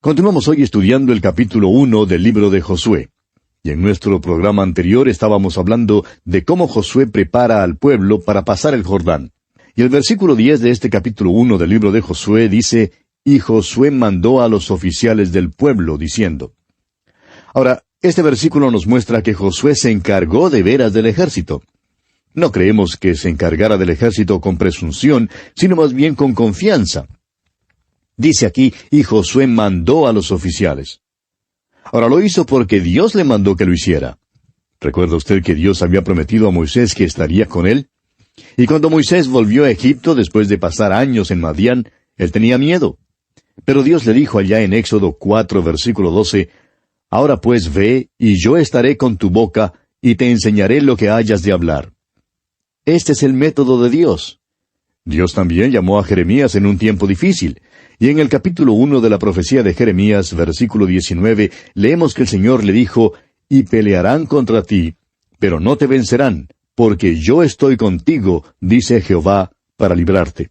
Continuamos hoy estudiando el capítulo 1 del libro de Josué. Y en nuestro programa anterior estábamos hablando de cómo Josué prepara al pueblo para pasar el Jordán. Y el versículo 10 de este capítulo 1 del libro de Josué dice, «Y Josué mandó a los oficiales del pueblo, diciendo». Ahora, este versículo nos muestra que Josué se encargó de veras del ejército. No creemos que se encargara del ejército con presunción, sino más bien con confianza. Dice aquí, «Y Josué mandó a los oficiales». Ahora lo hizo porque Dios le mandó que lo hiciera. ¿Recuerda usted que Dios había prometido a Moisés que estaría con él? Y cuando Moisés volvió a Egipto después de pasar años en Madián, él tenía miedo. Pero Dios le dijo allá en Éxodo 4, versículo 12, «Ahora pues ve, y yo estaré con tu boca, y te enseñaré lo que hayas de hablar». Este es el método de Dios. Dios también llamó a Jeremías en un tiempo difícil. Y en el capítulo 1 de la profecía de Jeremías, versículo 19, leemos que el Señor le dijo, «Y pelearán contra ti, pero no te vencerán, porque yo estoy contigo, dice Jehová, para librarte».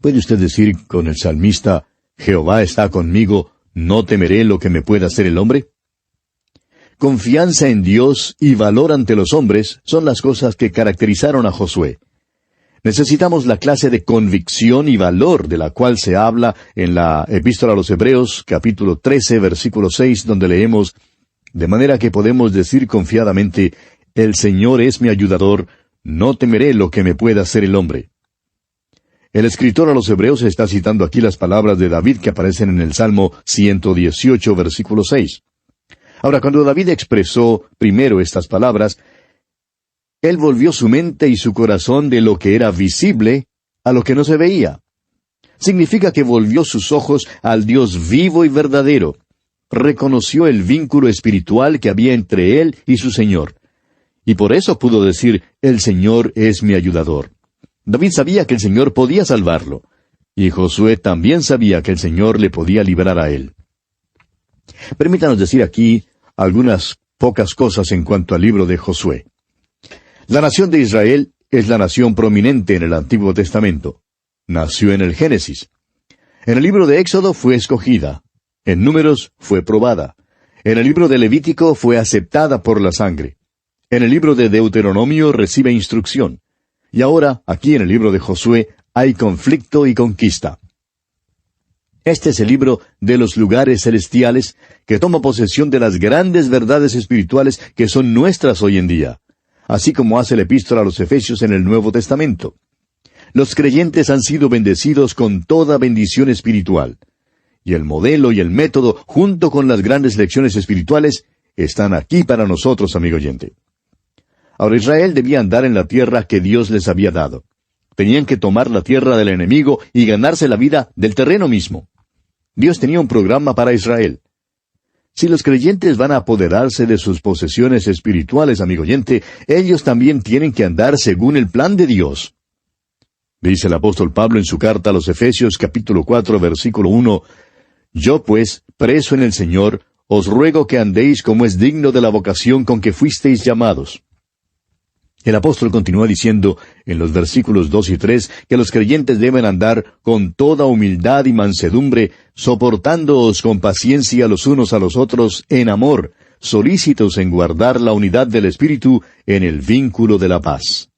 ¿Puede usted decir con el salmista, «Jehová está conmigo, no temeré lo que me pueda hacer el hombre»? Confianza en Dios y valor ante los hombres son las cosas que caracterizaron a Josué. Necesitamos la clase de convicción y valor de la cual se habla en la Epístola a los Hebreos, capítulo 13, versículo 6, donde leemos, «De manera que podemos decir confiadamente, el Señor es mi ayudador, no temeré lo que me pueda hacer el hombre». El escritor a los Hebreos está citando aquí las palabras de David que aparecen en el Salmo 118, versículo 6. Ahora, cuando David expresó primero estas palabras, él volvió su mente y su corazón de lo que era visible a lo que no se veía. Significa que volvió sus ojos al Dios vivo y verdadero. Reconoció el vínculo espiritual que había entre él y su Señor. Y por eso pudo decir, «El Señor es mi ayudador». David sabía que el Señor podía salvarlo. Y Josué también sabía que el Señor le podía librar a él. Permítanos decir aquí algunas pocas cosas en cuanto al libro de Josué. La nación de Israel es la nación prominente en el Antiguo Testamento. Nació en el Génesis. En el libro de Éxodo fue escogida. En Números fue probada. En el libro de Levítico fue aceptada por la sangre. En el libro de Deuteronomio recibe instrucción. Y ahora, aquí en el libro de Josué, hay conflicto y conquista. Este es el libro de los lugares celestiales que toma posesión de las grandes verdades espirituales que son nuestras hoy en día, así como hace la epístola a los Efesios en el Nuevo Testamento. Los creyentes han sido bendecidos con toda bendición espiritual. Y el modelo y el método, junto con las grandes lecciones espirituales, están aquí para nosotros, amigo oyente. Ahora Israel debía andar en la tierra que Dios les había dado. Tenían que tomar la tierra del enemigo y ganarse la vida del terreno mismo. Dios tenía un programa para Israel. Si los creyentes van a apoderarse de sus posesiones espirituales, amigo oyente, ellos también tienen que andar según el plan de Dios. Dice el apóstol Pablo en su carta a los Efesios capítulo 4, versículo 1, «Yo pues, preso en el Señor, os ruego que andéis como es digno de la vocación con que fuisteis llamados». El apóstol continúa diciendo en los versículos 2 y 3 que los creyentes deben andar con toda humildad y mansedumbre, soportándoos con paciencia los unos a los otros en amor, solícitos en guardar la unidad del Espíritu en el vínculo de la paz.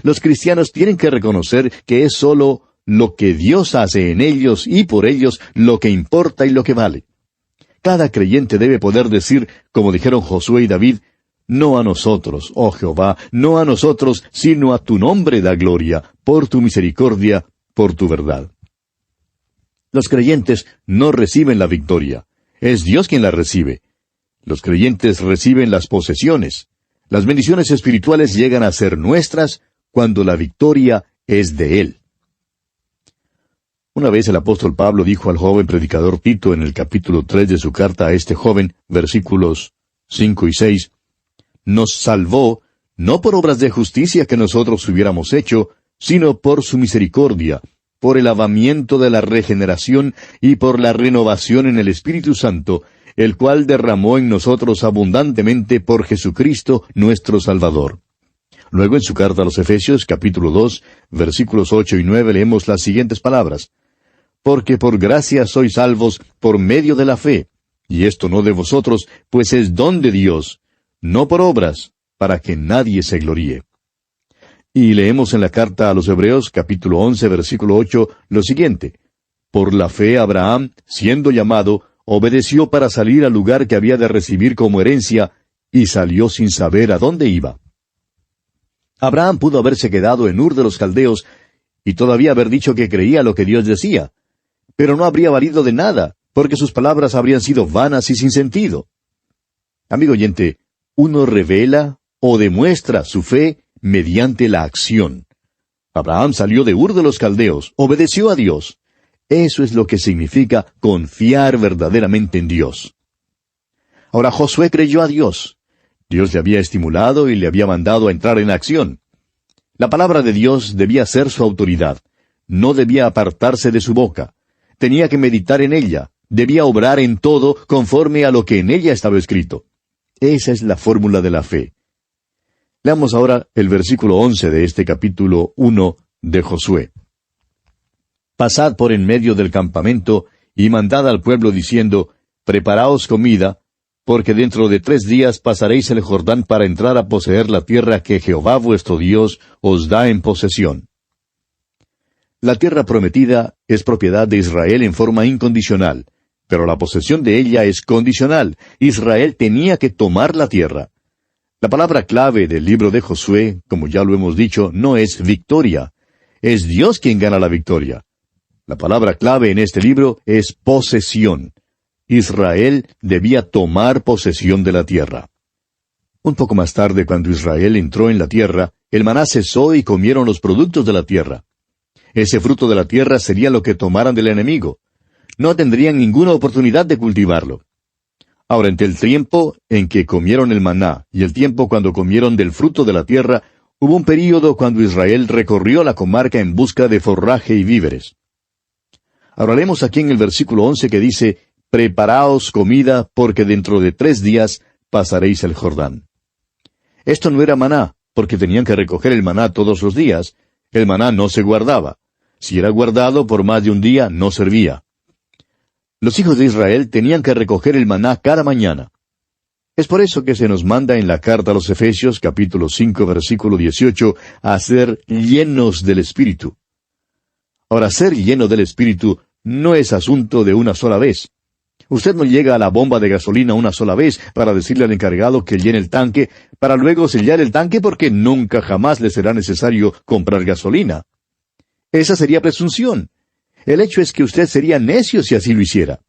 Los cristianos tienen que reconocer que es sólo lo que Dios hace en ellos y por ellos lo que importa y lo que vale. Cada creyente debe poder decir, como dijeron Josué y David, «No a nosotros, oh Jehová, no a nosotros, sino a tu nombre da gloria, por tu misericordia, por tu verdad». Los creyentes no reciben la victoria. Es Dios quien la recibe. Los creyentes reciben las posesiones. Las bendiciones espirituales llegan a ser nuestras cuando la victoria es de Él. Una vez el apóstol Pablo dijo al joven predicador Tito en el capítulo 3 de su carta a este joven, versículos 5 y 6, «Nos salvó, no por obras de justicia que nosotros hubiéramos hecho, sino por su misericordia, por el lavamiento de la regeneración y por la renovación en el Espíritu Santo, el cual derramó en nosotros abundantemente por Jesucristo nuestro Salvador». Luego en su carta a los Efesios, capítulo 2, versículos 8 y 9, leemos las siguientes palabras. porque por gracia sois salvos por medio de la fe, y esto no de vosotros, pues es don de Dios, no por obras, para que nadie se gloríe. Y leemos en la carta a los Hebreos, capítulo 11, versículo 8, lo siguiente: Por la fe Abraham, siendo llamado, obedeció para salir al lugar que había de recibir como herencia, y salió sin saber a dónde iba. Abraham pudo haberse quedado en Ur de los Caldeos, y todavía haber dicho que creía lo que Dios decía, pero no habría valido de nada, porque sus palabras habrían sido vanas y sin sentido. Amigo oyente, uno revela o demuestra su fe mediante la acción. Abraham salió de Ur de los Caldeos, obedeció a Dios. Eso es lo que significa confiar verdaderamente en Dios. Ahora Josué creyó a Dios. Dios le había estimulado y le había mandado a entrar en acción. La palabra de Dios debía ser su autoridad. No debía apartarse de su boca. Tenía que meditar en ella. Debía obrar en todo conforme a lo que en ella estaba escrito. Esa es la fórmula de la fe. Leamos ahora el versículo 11 de este capítulo 1 de Josué. Pasad por en medio del campamento y mandad al pueblo diciendo, preparaos comida, porque dentro de 3 días pasaréis el Jordán para entrar a poseer la tierra que Jehová vuestro Dios os da en posesión. La tierra prometida es propiedad de Israel en forma incondicional, pero la posesión de ella es condicional. Israel tenía que tomar la tierra. La palabra clave del libro de Josué, como ya lo hemos dicho, no es victoria. Es Dios quien gana la victoria. La palabra clave en este libro es posesión. Israel debía tomar posesión de la tierra. Un poco más tarde, cuando Israel entró en la tierra, el maná cesó y comieron los productos de la tierra. Ese fruto de la tierra sería lo que tomaran del enemigo. No tendrían ninguna oportunidad de cultivarlo. Ahora, entre el tiempo en que comieron el maná y el tiempo cuando comieron del fruto de la tierra, hubo un período cuando Israel recorrió la comarca en busca de forraje y víveres. Ahora leemos aquí en el versículo 11 que dice, preparaos comida, porque dentro de 3 días pasaréis el Jordán. Esto no era maná, porque tenían que recoger el maná todos los días. El maná no se guardaba. Si era guardado por más de un día, no servía. Los hijos de Israel tenían que recoger el maná cada mañana. Es por eso que se nos manda en la carta a los Efesios, capítulo 5, versículo 18, a ser llenos del Espíritu. Ahora, ser lleno del Espíritu no es asunto de una sola vez. Usted no llega a la bomba de gasolina una sola vez para decirle al encargado que llene el tanque, para luego sellar el tanque porque nunca jamás le será necesario comprar gasolina. Esa sería presunción. El hecho es que usted sería necio si así lo hiciera.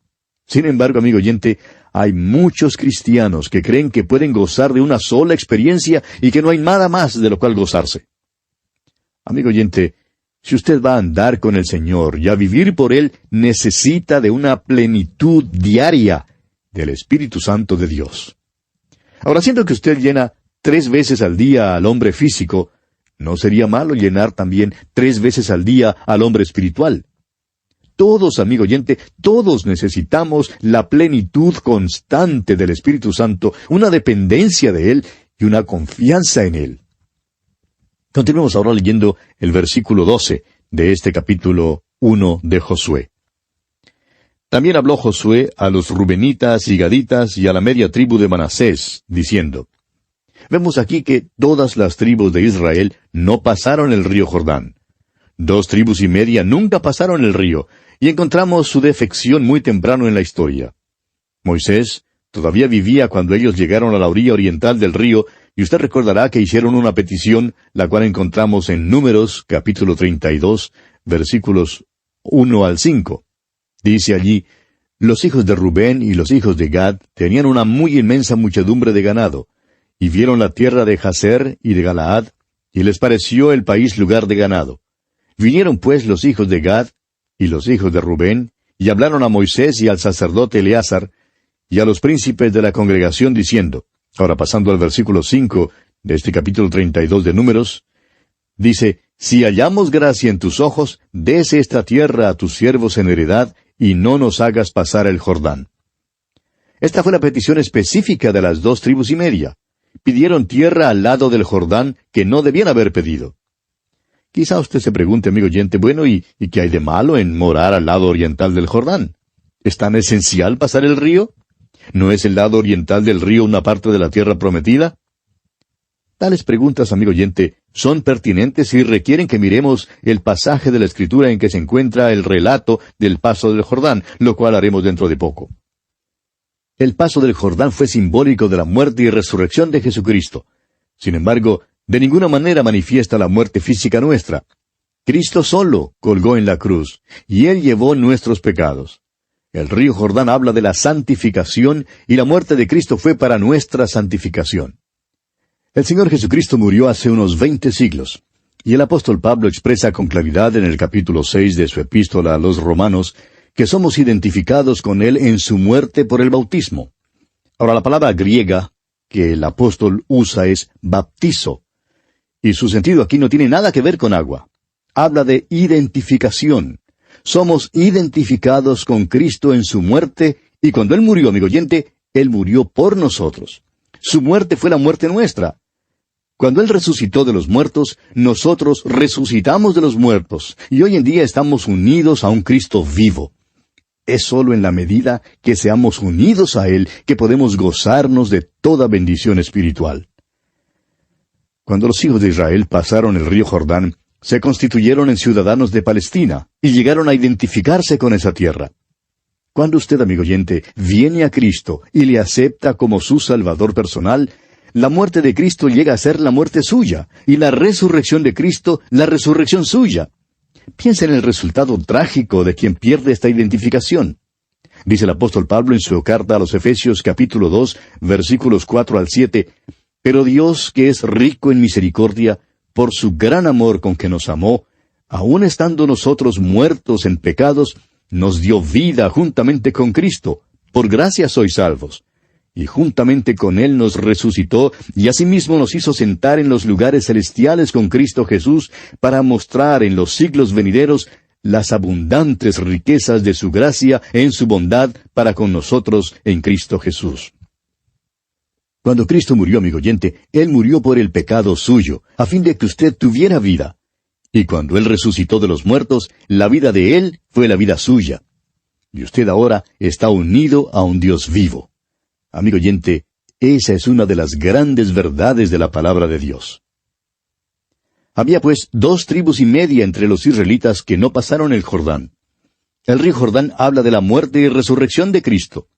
Sin embargo, amigo oyente, hay muchos cristianos que creen que pueden gozar de una sola experiencia y que no hay nada más de lo cual gozarse. Amigo oyente, si usted va a andar con el Señor y a vivir por Él, necesita de una plenitud diaria del Espíritu Santo de Dios. Ahora, siendo que usted llena 3 veces al día al hombre físico, ¿no sería malo llenar también 3 veces al día al hombre espiritual? Todos, amigo oyente, todos necesitamos la plenitud constante del Espíritu Santo, una dependencia de Él y una confianza en Él. Continuemos ahora leyendo el versículo 12 de este capítulo 1 de Josué. También habló Josué a los rubenitas y gaditas y a la media tribu de Manasés, diciendo, vemos aquí que todas las tribus de Israel no pasaron el río Jordán. 2 tribus y media nunca pasaron el río, y encontramos su defección muy temprano en la historia. Moisés todavía vivía cuando ellos llegaron a la orilla oriental del río, y usted recordará que hicieron una petición, la cual encontramos en Números, capítulo 32, versículos 1 al 5. Dice allí, los hijos de Rubén y los hijos de Gad tenían una muy inmensa muchedumbre de ganado, y vieron la tierra de Jazer y de Galaad, y les pareció el país lugar de ganado. Vinieron pues los hijos de Gad y los hijos de Rubén, y hablaron a Moisés y al sacerdote Eleazar, y a los príncipes de la congregación, diciendo, ahora pasando al versículo 5 de este capítulo 32 de Números, dice, si hallamos gracia en tus ojos, des esta tierra a tus siervos en heredad, y no nos hagas pasar el Jordán. Esta fue la petición específica de las 2 tribus y media. Pidieron tierra al lado del Jordán que no debían haber pedido. Quizá usted se pregunte, amigo oyente, bueno, ¿y qué hay de malo en morar al lado oriental del Jordán? ¿Es tan esencial pasar el río? ¿No es el lado oriental del río una parte de la tierra prometida? Tales preguntas, amigo oyente, son pertinentes y requieren que miremos el pasaje de la Escritura en que se encuentra el relato del paso del Jordán, lo cual haremos dentro de poco. El paso del Jordán fue simbólico de la muerte y resurrección de Jesucristo. Sin embargo, de ninguna manera manifiesta la muerte física nuestra. Cristo solo colgó en la cruz, y Él llevó nuestros pecados. El río Jordán habla de la santificación, y la muerte de Cristo fue para nuestra santificación. El Señor Jesucristo murió hace unos 20 siglos, y el apóstol Pablo expresa con claridad en el capítulo 6 de su epístola a los Romanos que somos identificados con Él en su muerte por el bautismo. Ahora, la palabra griega que el apóstol usa es baptizo, y su sentido aquí no tiene nada que ver con agua. Habla de identificación. Somos identificados con Cristo en su muerte, y cuando Él murió, amigo oyente, Él murió por nosotros. Su muerte fue la muerte nuestra. Cuando Él resucitó de los muertos, nosotros resucitamos de los muertos, y hoy en día estamos unidos a un Cristo vivo. Es sólo en la medida que seamos unidos a Él que podemos gozarnos de toda bendición espiritual. Cuando los hijos de Israel pasaron el río Jordán, se constituyeron en ciudadanos de Palestina, y llegaron a identificarse con esa tierra. Cuando usted, amigo oyente, viene a Cristo y le acepta como su Salvador personal, la muerte de Cristo llega a ser la muerte suya, y la resurrección de Cristo, la resurrección suya. Piensa en el resultado trágico de quien pierde esta identificación. Dice el apóstol Pablo en su carta a los Efesios capítulo 2, versículos 4 al 7, «Pero Dios, que es rico en misericordia, por su gran amor con que nos amó, aun estando nosotros muertos en pecados, nos dio vida juntamente con Cristo. Por gracia sois salvos. Y juntamente con Él nos resucitó, y asimismo nos hizo sentar en los lugares celestiales con Cristo Jesús, para mostrar en los siglos venideros las abundantes riquezas de su gracia en su bondad para con nosotros en Cristo Jesús». Cuando Cristo murió, amigo oyente, Él murió por el pecado suyo, a fin de que usted tuviera vida. Y cuando Él resucitó de los muertos, la vida de Él fue la vida suya. Y usted ahora está unido a un Dios vivo. Amigo oyente, esa es una de las grandes verdades de la palabra de Dios. Había pues 2,5 tribus entre los israelitas que no pasaron el Jordán. El río Jordán habla de la muerte y resurrección de Cristo.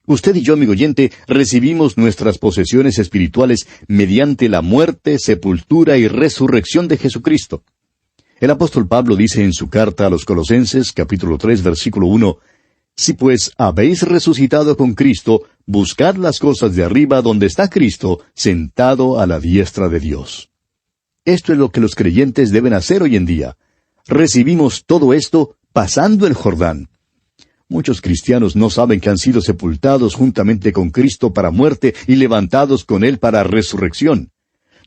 Usted y yo, amigo oyente, recibimos nuestras posesiones espirituales mediante la muerte, sepultura y resurrección de Jesucristo. El apóstol Pablo dice en su carta a los Colosenses, capítulo 3, versículo 1, «Si pues habéis resucitado con Cristo, buscad las cosas de arriba donde está Cristo, sentado a la diestra de Dios». Esto es lo que los creyentes deben hacer hoy en día. Recibimos todo esto pasando el Jordán. Muchos cristianos no saben que han sido sepultados juntamente con Cristo para muerte y levantados con Él para resurrección.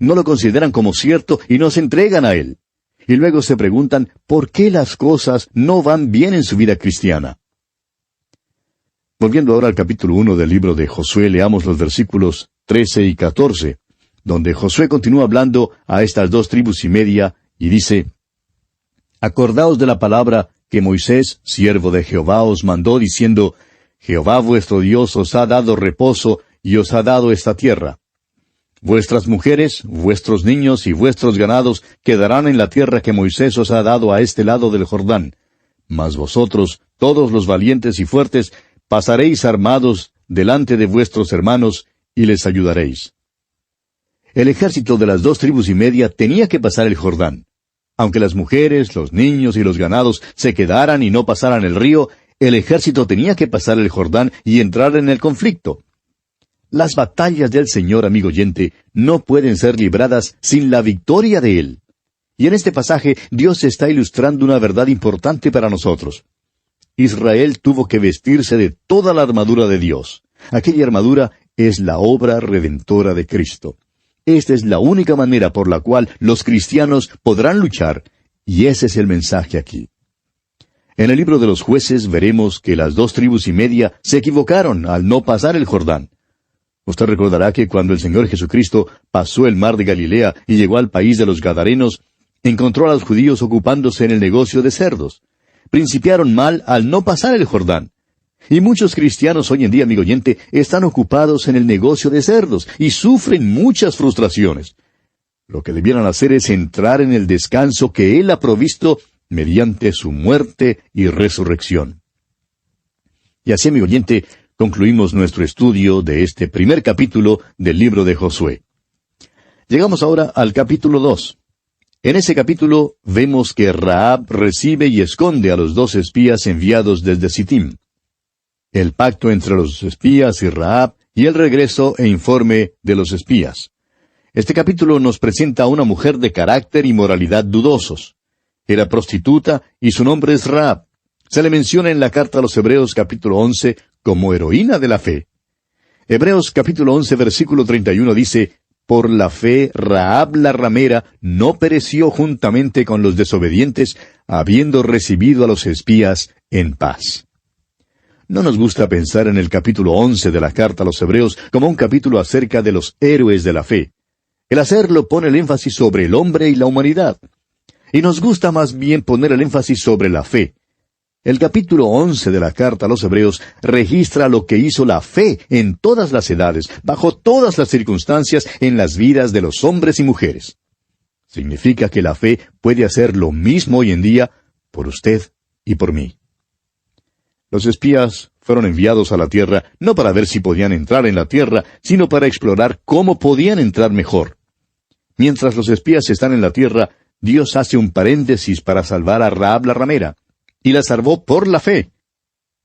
No lo consideran como cierto y no se entregan a Él. Y luego se preguntan por qué las cosas no van bien en su vida cristiana. Volviendo ahora al capítulo 1 del libro de Josué, leamos los versículos 13 y 14, donde Josué continúa hablando a estas 2,5 tribus y dice, «Acordaos de la palabra que Moisés, siervo de Jehová, os mandó, diciendo, Jehová vuestro Dios os ha dado reposo y os ha dado esta tierra. Vuestras mujeres, vuestros niños y vuestros ganados quedarán en la tierra que Moisés os ha dado a este lado del Jordán. Mas vosotros, todos los valientes y fuertes, pasaréis armados delante de vuestros hermanos y les ayudaréis». El ejército de las 2,5 tribus tenía que pasar el Jordán. Aunque las mujeres, los niños y los ganados se quedaran y no pasaran el río, el ejército tenía que pasar el Jordán y entrar en el conflicto. Las batallas del Señor, amigo oyente, no pueden ser libradas sin la victoria de Él. Y en este pasaje, Dios está ilustrando una verdad importante para nosotros. Israel tuvo que vestirse de toda la armadura de Dios. Aquella armadura es la obra redentora de Cristo. Esta es la única manera por la cual los cristianos podrán luchar, y ese es el mensaje aquí. En el libro de los Jueces veremos que las 2,5 tribus se equivocaron al no pasar el Jordán. Usted recordará que cuando el Señor Jesucristo pasó el mar de Galilea y llegó al país de los Gadarenos, Encontró a los judíos ocupándose en el negocio de cerdos. Principiaron mal al no pasar el Jordán. Y muchos cristianos hoy en día, amigo oyente, están ocupados en el negocio de cerdos y sufren muchas frustraciones. Lo que debieran hacer es entrar en el descanso que Él ha provisto mediante su muerte y resurrección. Y así, amigo oyente, concluimos nuestro estudio de este primer capítulo del libro de Josué. Llegamos ahora al capítulo 2. En ese capítulo vemos que Rahab recibe y esconde a los 2 espías enviados desde Sittim. El pacto entre los espías y Rahab y el regreso e informe de los espías. Este capítulo nos presenta a una mujer de carácter y moralidad dudosos. Era prostituta y su nombre es Rahab. Se le menciona en la carta a los Hebreos capítulo 11 como heroína de la fe. Hebreos capítulo 11 versículo 31 dice: Por la fe Rahab la ramera no pereció juntamente con los desobedientes, habiendo recibido a los espías en paz. No nos gusta pensar en el capítulo 11 de la carta a los Hebreos como un capítulo acerca de los héroes de la fe. El hacerlo pone el énfasis sobre el hombre y la humanidad. Y nos gusta más bien poner el énfasis sobre la fe. El capítulo 11 de la carta a los Hebreos registra lo que hizo la fe en todas las edades, bajo todas las circunstancias, en las vidas de los hombres y mujeres. Significa que la fe puede hacer lo mismo hoy en día por usted y por mí. Los espías fueron enviados a la tierra no para ver si podían entrar en la tierra, sino para explorar cómo podían entrar mejor. Mientras los espías están en la tierra, Dios hace un paréntesis para salvar a Rahab la ramera, y la salvó por la fe.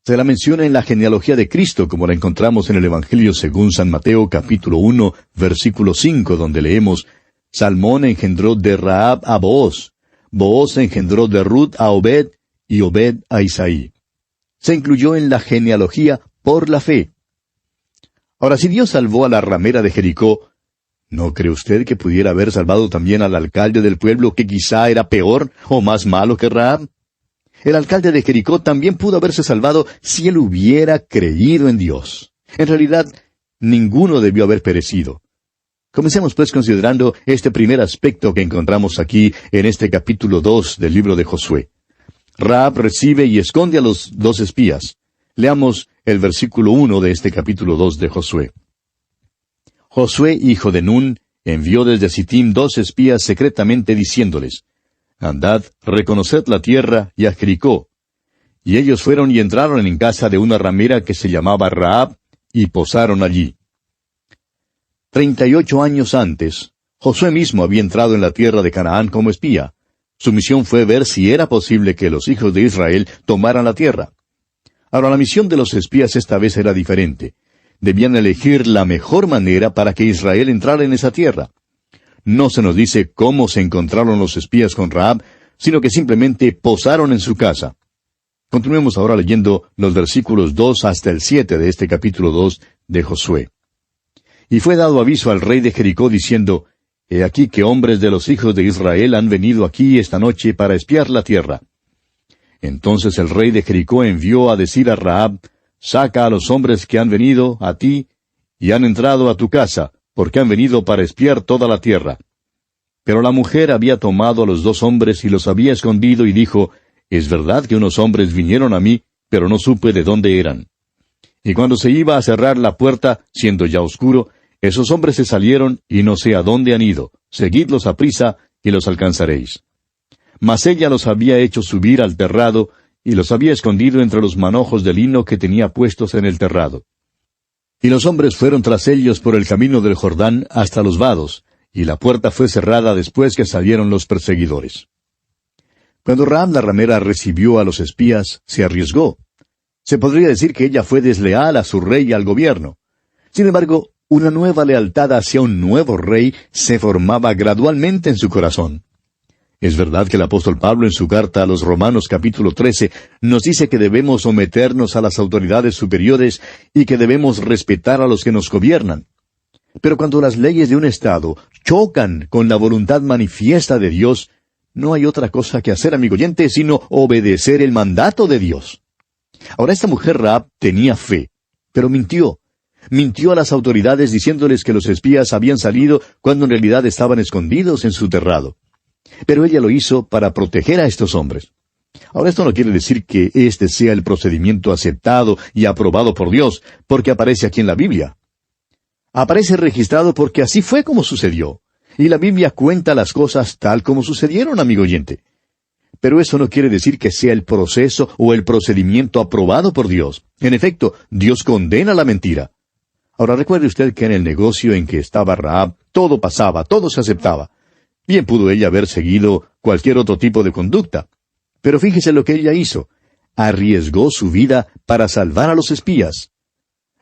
Se la menciona en la genealogía de Cristo, como la encontramos en el Evangelio según San Mateo capítulo 1, versículo 5, donde leemos: Salmón engendró de Rahab a Booz, Booz engendró de Ruth a Obed, y Obed a Isaí. Se incluyó en la genealogía por la fe. Ahora, si Dios salvó a la ramera de Jericó, ¿no cree usted que pudiera haber salvado también al alcalde del pueblo, que quizá era peor o más malo que Rahab? El alcalde de Jericó también pudo haberse salvado si él hubiera creído en Dios. En realidad, ninguno debió haber perecido. Comencemos pues considerando este primer aspecto que encontramos aquí en este capítulo 2 del libro de Josué. Rahab recibe y esconde a los 2 espías. Leamos el versículo 1 de este capítulo 2 de Josué. Josué, hijo de Nun, envió desde Sittim 2 espías secretamente diciéndoles: Andad, reconoced la tierra y a Jericó. Y ellos fueron y entraron en casa de una ramera que se llamaba Rahab, y posaron allí. 38 años antes, Josué mismo había entrado en la tierra de Canaán como espía. Su misión fue ver si era posible que los hijos de Israel tomaran la tierra. Ahora, la misión de los espías esta vez era diferente. Debían elegir la mejor manera para que Israel entrara en esa tierra. No se nos dice cómo se encontraron los espías con Rahab, sino que simplemente posaron en su casa. Continuemos ahora leyendo los versículos 2 hasta el 7 de este capítulo 2 de Josué. Y fue dado aviso al rey de Jericó diciendo: He aquí que hombres de los hijos de Israel han venido aquí esta noche para espiar la tierra. Entonces el rey de Jericó envió a decir a Rahab: Saca a los hombres que han venido a ti y han entrado a tu casa, porque han venido para espiar toda la tierra. Pero la mujer había tomado a los 2 hombres y los había escondido y dijo: Es verdad que unos hombres vinieron a mí, pero no supe de dónde eran. Y cuando se iba a cerrar la puerta, siendo ya oscuro, esos hombres se salieron y no sé a dónde han ido. Seguidlos aprisa y los alcanzaréis. Mas ella los había hecho subir al terrado y los había escondido entre los manojos de lino que tenía puestos en el terrado. Y los hombres fueron tras ellos por el camino del Jordán hasta los vados, y la puerta fue cerrada después que salieron los perseguidores. Cuando Rahab la ramera recibió a los espías, se arriesgó. Se podría decir que ella fue desleal a su rey y al gobierno. Sin embargo, una nueva lealtad hacia un nuevo rey se formaba gradualmente en su corazón. Es verdad que el apóstol Pablo en su carta a los Romanos capítulo 13 nos dice que debemos someternos a las autoridades superiores y que debemos respetar a los que nos gobiernan. Pero cuando las leyes de un Estado chocan con la voluntad manifiesta de Dios, no hay otra cosa que hacer, amigo oyente, sino obedecer el mandato de Dios. Ahora, esta mujer Rahab tenía fe, pero mintió. Mintió a las autoridades diciéndoles que los espías habían salido cuando en realidad estaban escondidos en su terrado. Pero ella lo hizo para proteger a estos hombres. Ahora, esto no quiere decir que este sea el procedimiento aceptado y aprobado por Dios, porque aparece aquí en la Biblia. Aparece registrado porque así fue como sucedió. Y la Biblia cuenta las cosas tal como sucedieron, amigo oyente. Pero eso no quiere decir que sea el proceso o el procedimiento aprobado por Dios. En efecto, Dios condena la mentira. Ahora recuerde usted que en el negocio en que estaba Rahab, todo pasaba, todo se aceptaba. Bien pudo ella haber seguido cualquier otro tipo de conducta. Pero fíjese lo que ella hizo. Arriesgó su vida para salvar a los espías.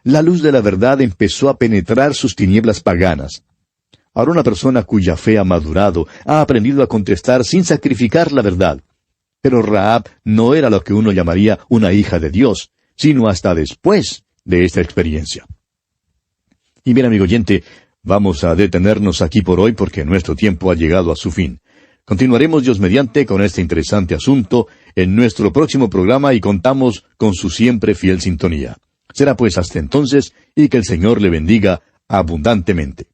La luz de la verdad empezó a penetrar sus tinieblas paganas. Ahora una persona cuya fe ha madurado ha aprendido a contestar sin sacrificar la verdad. Pero Rahab no era lo que uno llamaría una hija de Dios, sino hasta después de esta experiencia. Y bien, amigo oyente, vamos a detenernos aquí por hoy porque nuestro tiempo ha llegado a su fin. Continuaremos, Dios mediante, con este interesante asunto en nuestro próximo programa y contamos con su siempre fiel sintonía. Será pues hasta entonces y que el Señor le bendiga abundantemente.